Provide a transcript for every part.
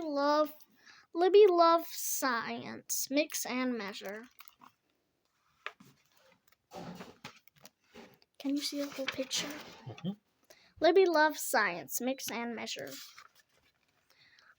loves science. Mix and measure. Can you see the whole picture? Mm-hmm. Libby loves science. Mix and measure.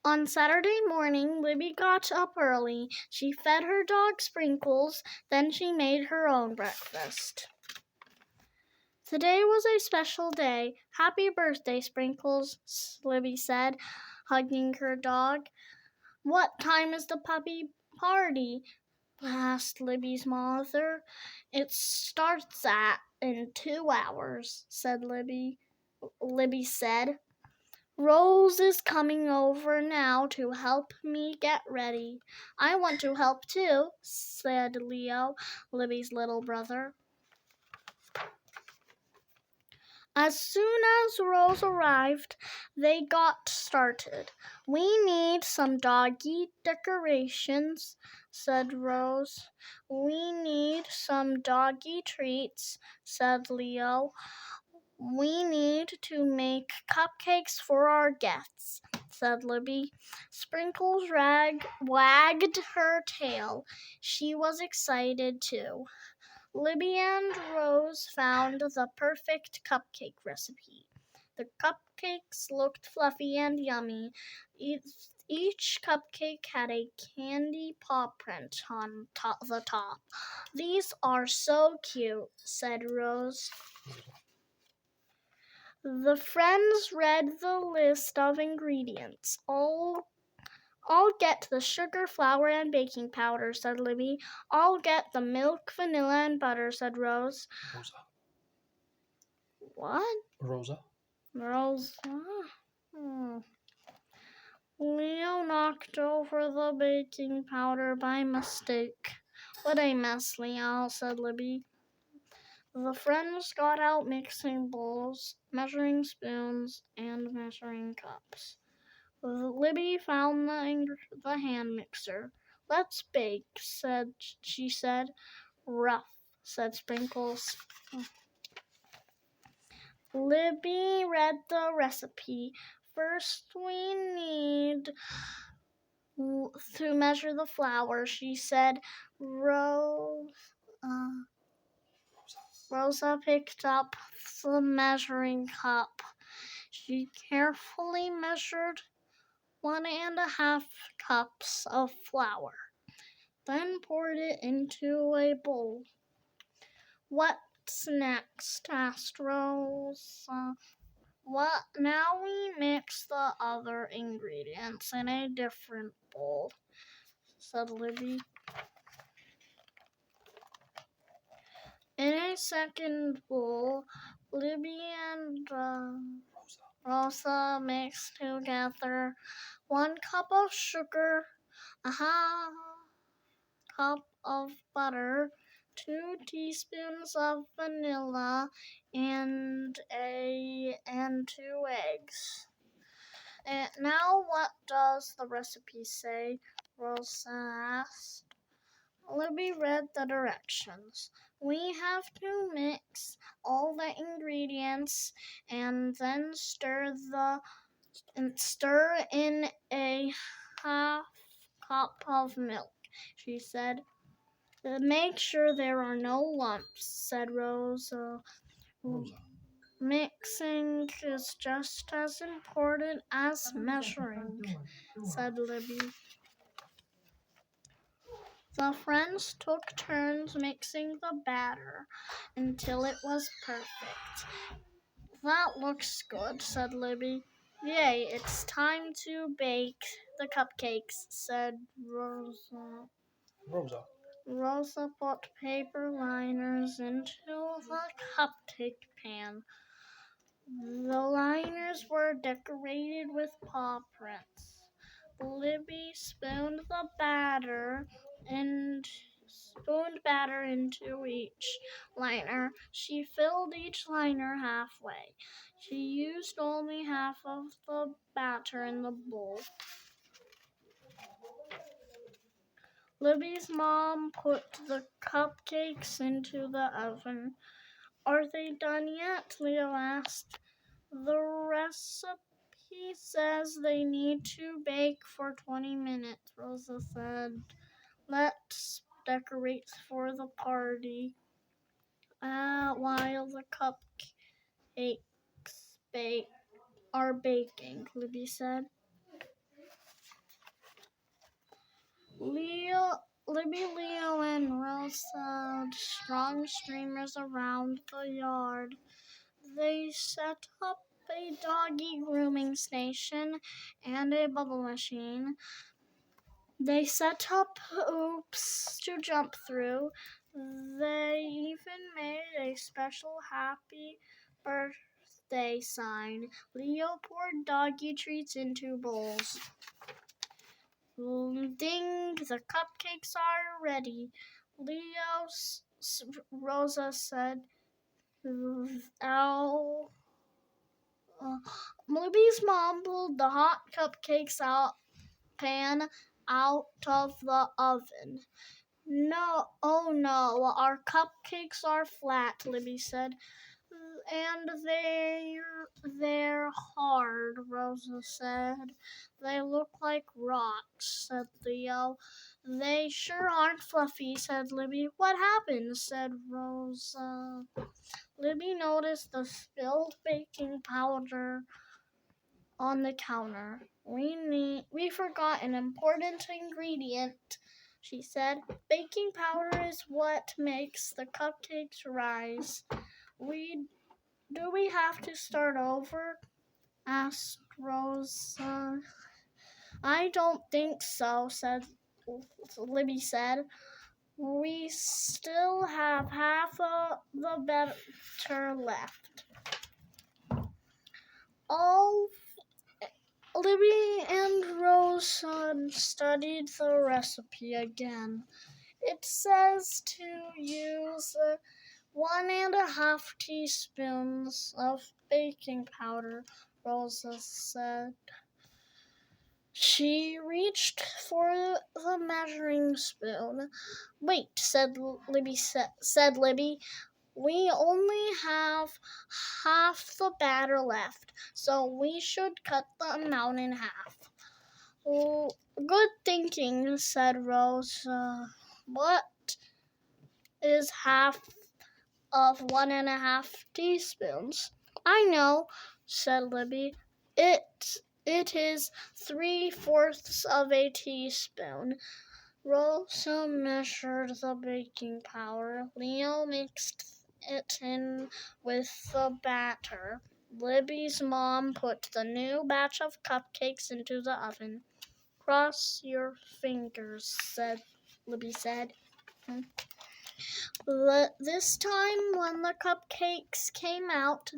On Saturday morning, Libby got up early. She fed her dog Sprinkles, then she made her own breakfast. Today was a special day. Happy birthday, Sprinkles, Libby said, hugging her dog. What time is the puppy party? Asked Libby's mother. It starts in 2 hours, said Libby. Libby said. Rose is coming over now to help me get ready. I want to help too, said Leo, Libby's little brother. As soon as Rose arrived, they got started. We need some doggy decorations, said Rose. We need some doggy treats, said Leo. We need to make cupcakes for our guests, said Libby. Sprinkles wagged her tail. She was excited too. Libby and Rose found the perfect cupcake recipe. The cupcakes looked fluffy and yummy. Each cupcake had a candy paw print on the top. These are so cute, said Rose. The friends read the list of ingredients. I'll get the sugar, flour, and baking powder, said Libby. I'll get the milk, vanilla, and butter, said Rose. Rosa. What? Rosa. Rosa. Leo knocked over the baking powder by mistake. What a mess, Leo, said Libby. The friends got out mixing bowls, measuring spoons, and measuring cups. Libby found the hand mixer. Let's bake, she said. Rough, said Sprinkles. Libby read the recipe. First, we need to measure the flour, she said. Rosa picked up the measuring cup. She carefully measured 1.5 cups of flour, then poured it into a bowl. What's next? Asked Rosa. Now we mix the other ingredients in a different bowl, said Libby. In a second bowl, Libby and Rosa mixed together 1 cup of sugar, a half cup of butter, 2 teaspoons of vanilla, and 2 eggs. Now what does the recipe say? Rosa asked. Libby read the directions. We have to mix all the ingredients and then stir in a half cup of milk, she said. Make sure there are no lumps, said Rosa. Mixing is just as important as measuring, said Libby. The friends took turns mixing the batter until it was perfect. That looks good, said Libby. Yay, it's time to bake the cupcakes, said Rosa. Rosa put paper liners into the cupcake pan. The liners were decorated with paw prints. Libby spooned batter into each liner. She filled each liner halfway. She used only half of the batter in the bowl. Libby's mom put the cupcakes into the oven. Are they done yet? Leo asked. The recipe Libby says they need to bake for 20 minutes, Rosa said. Let's decorate for the party. While the cupcakes are baking, Libby said. Libby, Leo, and Rosa strung streamers around the yard. They set up a doggy grooming station and a bubble machine. They set up hoops to jump through. They even made a special happy birthday sign. Leo poured doggy treats into bowls. Ding, the cupcakes are ready. Rosa said. Ow. Libby's mom pulled the hot cupcakes pan out of the oven. No, oh no, our cupcakes are flat, Libby said. And they're hard, Rosa said. They look like rocks, said Leo. They sure aren't fluffy, said Libby. What happened? Said Rosa. Libby noticed the spilled baking powder on the counter. We forgot an important ingredient, she said. Baking powder is what makes the cupcakes rise. Do we have to start over? Asked Rosa. I don't think so, Libby said. We still have half of the batter left. All Libby and Rosa studied the recipe again. It says to use 1.5 teaspoons of baking powder, Rosa said. She reached for the measuring spoon. Wait, said Libby. We only have half the batter left, so we should cut the amount in half. Oh, good thinking, said Rose. What is half of 1.5 teaspoons? I know, said Libby. It is 3/4 of a teaspoon. Rosa measured the baking powder. Leo mixed it in with the batter. Libby's mom put the new batch of cupcakes into the oven. Cross your fingers, Libby said. This time, when the cupcakes came out,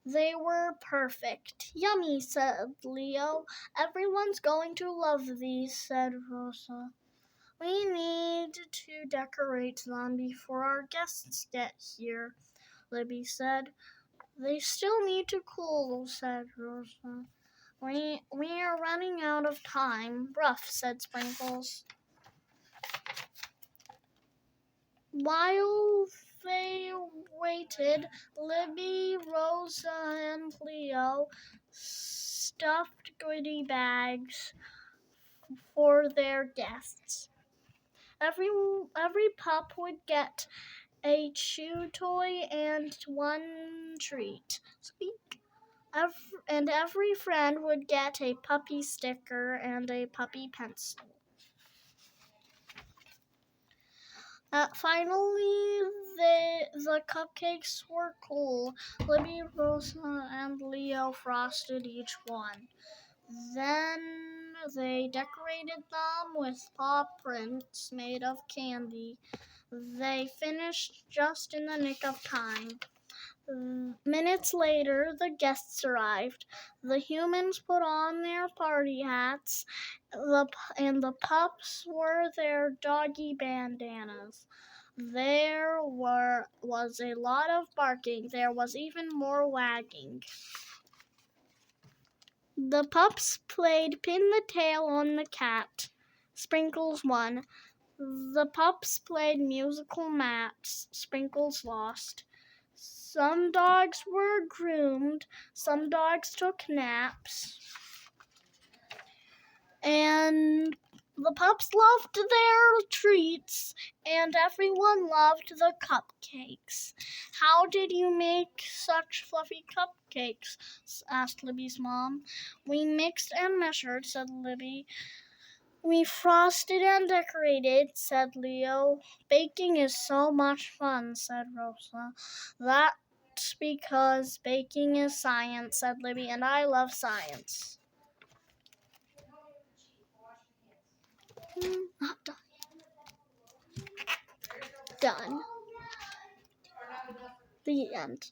they were perfect. Yummy, said Leo. Everyone's going to love these, said Rosa. We need to decorate them before our guests get here, Libby said. They still need to cool, said Rosa. We are running out of time. Rough, said Sprinkles. While they waited, Libby, Rosa, and Leo stuffed goodie bags for their guests. Every pup would get a chew toy and one treat. Squeak. And every friend would get a puppy sticker and a puppy pencil. Finally, the cupcakes were cool. Libby, Rosa, and Leo frosted each one. Then they decorated them with paw prints made of candy. They finished just in the nick of time. Minutes later, the guests arrived. The humans put on their party hats, and the pups wore their doggy bandanas. There was a lot of barking. There was even more wagging. The pups played pin the tail on the cat. Sprinkles won. The pups played musical mats. Sprinkles lost. Some dogs were groomed, some dogs took naps, and the pups loved their treats, and everyone loved the cupcakes. How did you make such fluffy cupcakes? Asked Libby's mom. We mixed and measured, said Libby. We frosted and decorated, said Leo. Baking is so much fun, said Rosa. That's because baking is science, said Libby, and I love science. Not done. Done. The end.